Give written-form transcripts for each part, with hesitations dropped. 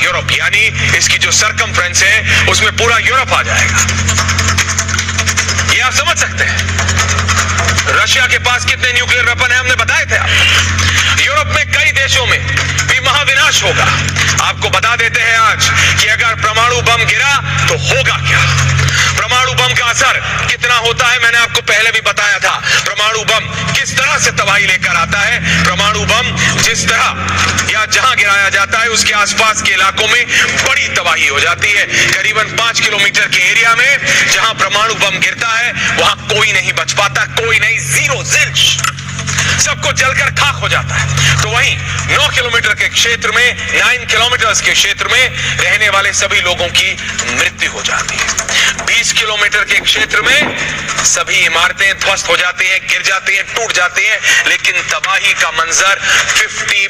Europe, यानी इसकी जो सरकमफ्रेंस है उसमें पूरा यूरोप आ जाएगा। ये आप समझ सकते हैं। रशिया के पास कितने न्यूक्लियर वेपन है हमने बताए थे आप। यूरोप में कई देशों में भी महाविनाश होगा। आपको बता देते हैं आज कि अगर परमाणु बम गिरा तो होगा क्या, परमाणु बम का असर कितना होता है मैंने आपको पहले भी बताया था। परमाणु बम किस तरह से तबाही लेकर आता है। परमाणु बम जिस तरह या जहां गिराया जाता है उसके आसपास के इलाकों में बड़ी तबाही हो जाती है। करीबन 5 किलोमीटर के एरिया में जहां परमाणु बम गिरता है वहां कोई नहीं बच पाता, कोई नहीं, जीरो, जिल्च, सबको जलकर खाक हो जाता है। तो वहीं 9 किलोमीटर के क्षेत्र में, 9 किलोमीटर्स के क्षेत्र में रहने वाले सभी लोगों की मृत्यु हो जाती है। 20 किलोमीटर के क्षेत्र में सभी इमारतें ध्वस्त हो जाती हैं, गिर जाती हैं, टूट जाती हैं, लेकिन तबाही का मंजर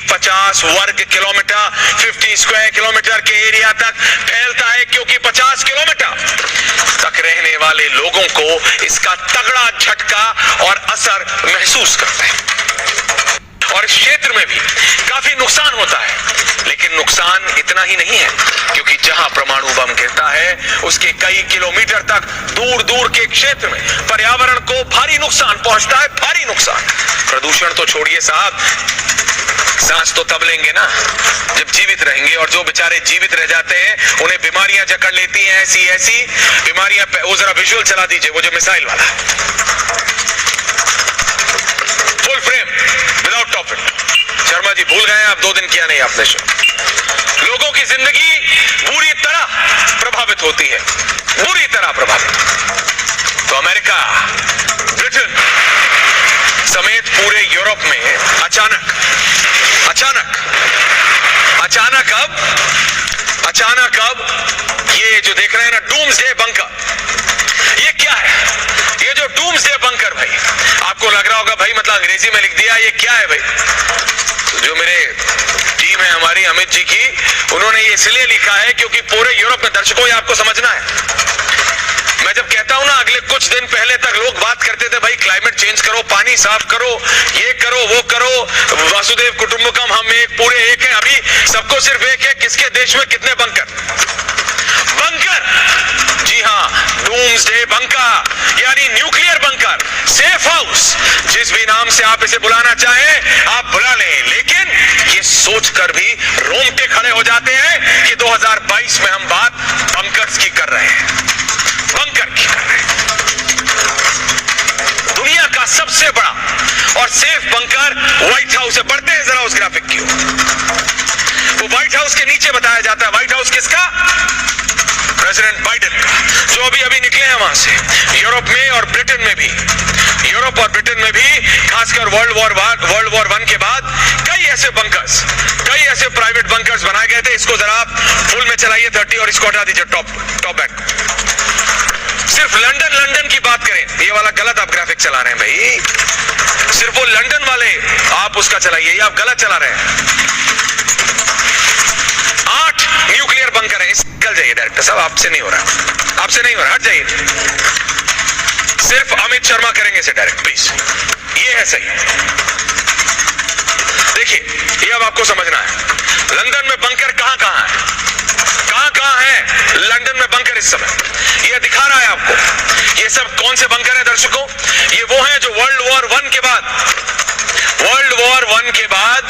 50 वर्ग किलोमीटर, 50 स्क्वायर किलोमीटर के एरिया तक फैलता है, क्योंकि 50 किलोमीटर तक रहने वाले लोगों को इसका तगड़ा झटका और असर महसूस करते हैं। और इस क्षेत्र में भी काफी नुकसान होता है, लेकिन नुकसान इतना ही नहीं है, क्योंकि जहां परमाणु बम गिरता है उसके कई किलोमीटर तक दूर दूर के क्षेत्र में पर्यावरण को भारी नुकसान पहुंचता है, भारी नुकसान। प्रदूषण तो छोड़िए साहब, सांस तो तब लेंगे ना जब जीवित रहेंगे, और जो बेचारे जीवित रह जाते हैं उन्हें बीमारियां जकड़ लेती हैं, ऐसी ऐसी बीमारियां। वो जरा विजुअल चला दीजिए, वो जो मिसाइल वाला, full frame without top it. Sharma ji भूल गए आप, 2 दिन किया नहीं आपने शो। लोगों की जिंदगी बुरी तरह प्रभावित होती है, बुरी तरह प्रभावित। तो अमेरिका, ब्रिटेन समेत पूरे यूरोप में अचानक अब ये जो देख रहे हैं ना डूम्सडे बंकर, ये क्या है? ये जो डूम्सडे बंकर, भाई आपको लग रहा होगा भाई मतलब अंग्रेजी में लिख दिया, ये क्या है भाई? तो जो मेरे टीम है हमारी अमित जी की, उन्होंने ये इसलिए लिखा है क्योंकि पूरे यूरोप में, दर्शकों ये आपको समझना है, मैं जब कहता हूं ना अगले कुछ दिन पहले तक लोग बात करते थे भाई क्लाइमेट चेंज करो, पानी साफ करो, ये करो, वो करो, वासुदेव कुटुंबकम, हम एक पूरे एक हैं। अभी सबको सिर्फ एक है, किसके देश में कितने बंकर? जी हां, डूम्सडे बंकर यानी न्यूक्लियर बंकर, सेफ हाउस, जिस भी नाम से आप इसे बुलाना चाहें आप बुला लें, लेकिन ये सोचकर भी रोंगटे खड़े हो जाते हैं कि 2022 में हम बात बंकर्स की कर रहे हैं, बंकर की कर रहे हैं। दुनिया का सबसे बड़ा और सेफ बंकर व्हाइट हाउस है। बढ़ते हैं जरा उस ग्राफिक की ओर। वो व्हाइट हाउस के नीचे बताया जाता है, व्हाइट हाउस किसका? प्रेसिडेंट बाइडेन का, जो अभी निकले हैं वहां से। यूरोप में और ब्रिटेन में भी, यूरोप और ब्रिटेन में भी खासकर वर्ल्ड वॉर 1 के बाद कई ऐसे बंकर्स, कई ऐसे प्राइवेट बंकर्स बनाए गए थे। इसको जरा आप फुल में चलाइए 30 और इसको हटा दीजिए टॉप बैक। सिर्फ लंदन की बात करें, ये वाला गलत आप ग्राफिक चला रहे हैं भाई, सिर्फ वो लंदन वाले आप उसका चलाइए, ये आप गलत चला रहे हैं। 8 न्यूक्लियर बंकर है। निकल जाइए डायरेक्टर साहब, आपसे नहीं हो रहा, आपसे नहीं हो रहा, हट जाइए। सिर्फ अमित शर्मा करेंगे इसे डायरेक्ट प्लीज, ये है सही। देखिए ये अब आपको समझना है लंदन में बंकर कहां कहां है, कहां है लंदन में बंकर इस समय। ये दिखा रहा है आपको, ये सब कौन से बंकर है दर्शकों? ये वो हैं जो वर्ल्ड वॉर 1 के बाद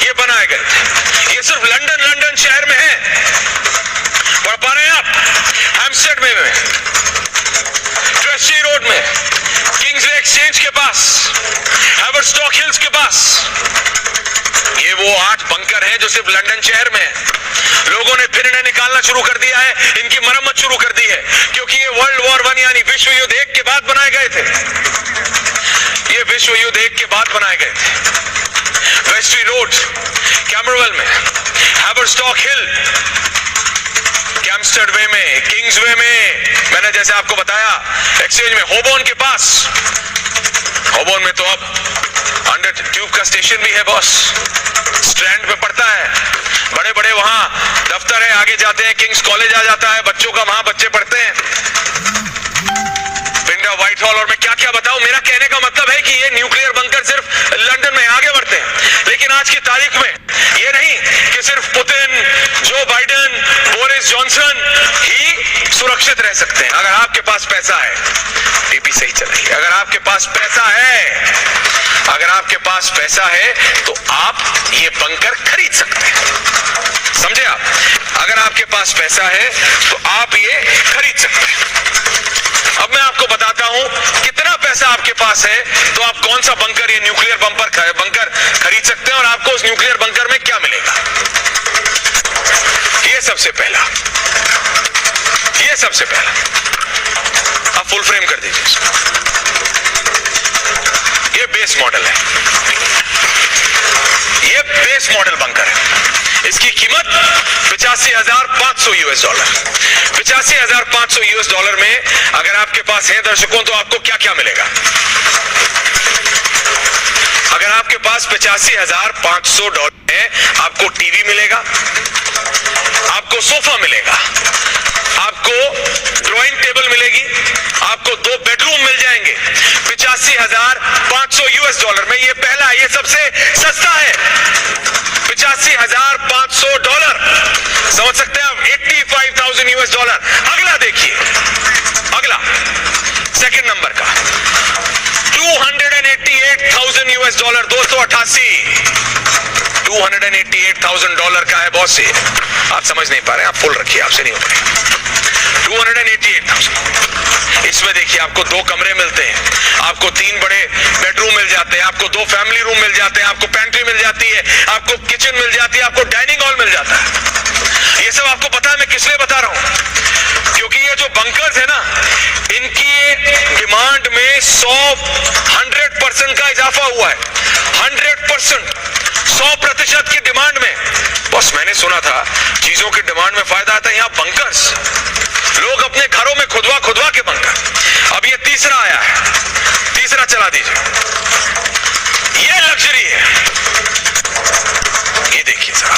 ये बनाए गए थे। ये सिर्फ लंदन शहर में है। पढ़ पा रहे हैं आप? हेम्पस्टेड में, ट्रेसी रोड में, किंग्सले एक्सचेंज के पास, हैवर्स्टॉक हिल्स के पास, ये वो 8 बंकर हैं जो सिर्फ लंदन शहर में है। लोगों ने फिर इन्हें निकालना शुरू कर दिया है, इनकी मरम्मत शुरू कर दी है, क्योंकि ये वर्ल्ड वॉर 1 यानी विश्व युद्ध 1 के बाद बनाए गए थे। ये विश्व युद्ध 1 के बाद बनाए गए थे। वेस्ट्री रोड कैमरवेल में, हैवर्स्टॉक हिल कैम्पस्टेड में, किंग्सवे में, मैंने जैसे आपको बताया एक्सचेंज में, होबोर्न के पास, होबोर्न में तो अब अंडर ट्यूब का स्टेशन भी है बॉस, स्ट्रैंड पे पड़ता है, बड़े बड़े वहां दफ्तर है, आगे जाते हैं किंग्स कॉलेज आ जाता है बच्चों का, वहां बच्चे पढ़ते हैं, पिंडा, व्हाइट हॉल, और मैं क्या क्या बताऊं। मेरा कहने का मतलब है कि ये न्यूक्लियर बंकर सिर्फ लंदन में आगे बढ़ते हैं, लेकिन आज की तारीख में ये नहीं कि सिर्फ Putin, Joe Biden Boris Johnson ही सुरक्षित रह सकते हैं। अगर आपके पास पैसा है, टीपी सही चलेगी, अगर आपके पास पैसा है, अगर आपके पास पैसा है तो आप ये बंकर खरीद सकते हैं। समझे आप? अगर आपके पास पैसा है तो आप ये खरीद सकते हैं। अब मैं आपको बताता हूं कितना पैसा आपके पास है तो आप कौन सा बंकर, ये न्यूक्लियर बंकर खरीद सकते हैं और आपको उस न्यूक्लियर बंकर में क्या मिलेगा। ये सबसे पहला, आप फुल फ्रेम कर दीजिए इसको। ये बेस मॉडल है, ये बेस मॉडल बंकर है। इसकी कीमत $85,500 US। $85,500 US में अगर आपके पास है दर्शकों तो आपको क्या क्या मिलेगा। अगर आपके पास $85,500 है, आपको टीवी मिलेगा, आपको सोफा मिलेगा, आपको ड्राइंग टेबल मिलेगी, आपको 2 बेडरूम मिल जाएंगे। $85,500 US में ये पहला, ये सबसे सस्ता है। $85,500, समझ सकते हैं आप? $85,000 US। अगला देखिए, अगला सेकंड नंबर का $288,000 US, 288 $288,000 का है बॉस। से आप समझ नहीं पा रहे, आप फुल रखिए, आपसे नहीं हो पाएगा। 288,000। इसमें देखिए आपको 2 कमरे मिलते हैं, आपको 3 बड़े बेडरूम मिल जाते हैं, आपको 2 फैमिली रूम मिल जाते हैं, आपको पेंट्री मिल जाती है, आपको किचन मिल जाती है, आपको डाइनिंग हॉल मिल जाता है। ये सब आपको पता है मैं किस लिए बता रहा हूं? क्योंकि ये जो बंकर्स है ना, इनकी डिमांड में 100% का इजाफा हुआ है। 100%, 100% की डिमांड में। बस मैंने सुना था चीजों की डिमांड में फायदा आता है, यहां बंकर्स, लोग अपने घरों में खुदवा के बंकर। अब ये तीसरा आया है, तीसरा चला दीजिए। ये लग्जरी है, ये देखिए जरा,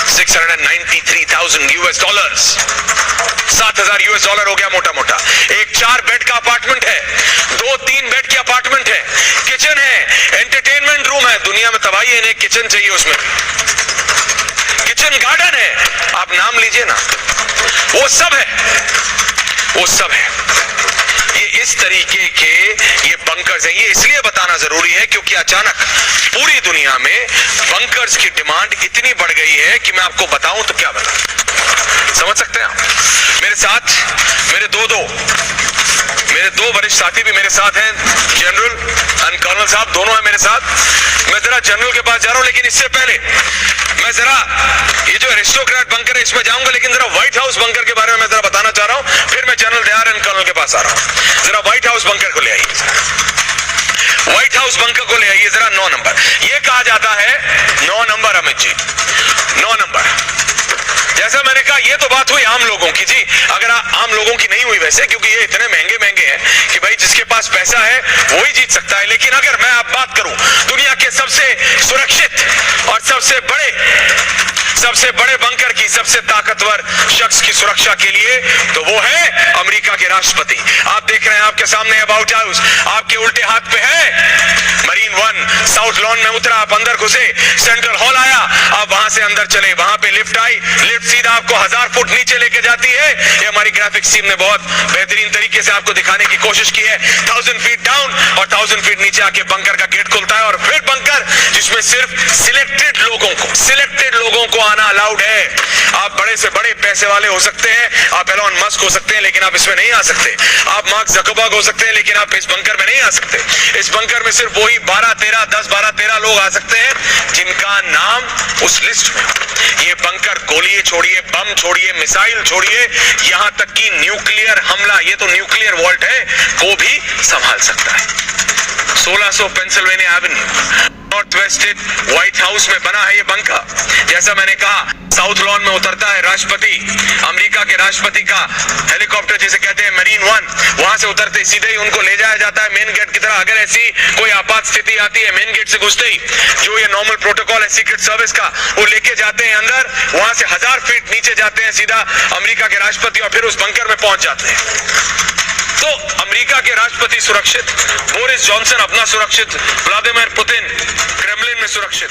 $693,000 US। $7,000 US हो गया मोटा मोटा। एक 4 बेड का अपार्टमेंट है, 2-3 बेड की अपार्टमेंट है, किचन है, एंटरटेनमेंट रूम है। दुनिया में तबाही है, इन्हें किचन चाहिए, उसमें किचन गार्डन है, आप नाम लीजिए ना, वो सब है, वो सब है। ये इस तरीके के ये बंकर्स हैं। ये इसलिए बताना जरूरी है क्योंकि अचानक पूरी दुनिया में बंकर्स की डिमांड इतनी बढ़ गई है कि मैं आपको बताऊं तो क्या बताऊं। समझ सकते हैं आप? मेरे साथ मेरे दो वरिष्ठ साथी भी मेरे साथ हैं, जनरल एंड कर्नल साहब दोनों हैं मेरे साथ। मैं जरा जनरल के पास जा रहा हूं, लेकिन इससे पहले मैं जरा ये जो एरिस्टोक्रेट बंकर है इसमें जाऊंगा, लेकिन जरा व्हाइट हाउस बंकर के बारे में मैं जरा बताना चाह रहा हूं, फिर मैं जनरल दयार एंड कर्नल के पास आ रहा हूं। जरा व्हाइट हाउस बंकर को ले आइए, व्हाइट हाउस बंकर को ले आइए जरा। 9 नंबर, ये कहा जाता है 9 नंबर अमित जी, 9 नंबर। जैसा मैंने कहा, ये तो बात हुई आम लोगों की जी। अगर आम लोगों की नहीं हुई वैसे, क्योंकि ये इतने महंगे महंगे हैं कि भाई जिसके पास पैसा है वही जीत सकता है। लेकिन अगर मैं आप बात करूं दुनिया के सबसे सुरक्षित और सबसे बड़े बंकर की, सबसे ताकतवर शख्स की सुरक्षा के लिए, तो वो है अमेरिका के राष्ट्रपति। आप देख रहे हैं आपके सामने अबाउट हाउस, आपके उल्टे हाथ पे है मरीन 1। साउथ लॉन में उतरा, आप अंदर घुसे, सेंट्रल हॉल आया, आप वहां से अंदर चले, वहां पे लिफ्ट आई, लिफ्ट सीधा आपको 1000 फुट नीचे लेके जाती है। ये हमारी ग्राफिक्स टीम ने बहुत बेहतरीन तरीके से आपको दिखाने की कोशिश की है। 1000 फीट डाउन और 1000 फीट नीचे आके बंकर का गेट खुलता है, और फिर बंकर जिसमें सिर्फ सिलेक्टेड लोगों को आना अलाउड है। आप बड़े से बड़े पैसे वाले हो सकते हैं, आप एलोन मस्क हो सकते हैं, लेकिन आप इसमें नहीं आ सकते। आप मार्क ज़करबर्ग हो सकते हैं, लेकिन आप इस बंकर में नहीं आ सकते। इस बंकर में सिर्फ वही 12-13 लोग आ सकते हैं जिनका नाम उस लिस्ट में। ये बंकर गोलियां छोड़िए, बम छोड़िए, मिसाइल छोड़िए, यहां तक कि न्यूक्लियर हमला, ये तो न्यूक्लियर वॉल्ट है, को भी संभाल सकता है। 1600 Pennsylvania Avenue north west state white house में बना है ये बंकर। जैसा मैंने कहा, साउथ लॉन में उतरता है राष्ट्रपति, अमेरिका के राष्ट्रपति का हेलीकॉप्टर जिसे कहते हैं मरीन 1, वहां से उतरते सीधे ही उनको ले जाया जाता है मेन गेट की तरह। अगर ऐसी कोई आपात स्थिति आती है, मेन गेट से घुसते ही जो ये नॉर्मल प्रोटोकॉल है सीक्रेट सर्विस का, वो लेके जाते हैं अंदर, वहां से 1000 फीट नीचे जाते हैं सीधा अमेरिका के राष्ट्रपति, और फिर उस बंकर में पहुंच जाते हैं। तो अमेरिका के राष्ट्रपति सुरक्षित, बोरिस जॉनसन अपना सुरक्षित, व्लादिमीर पुतिन क्रेमलिन में सुरक्षित।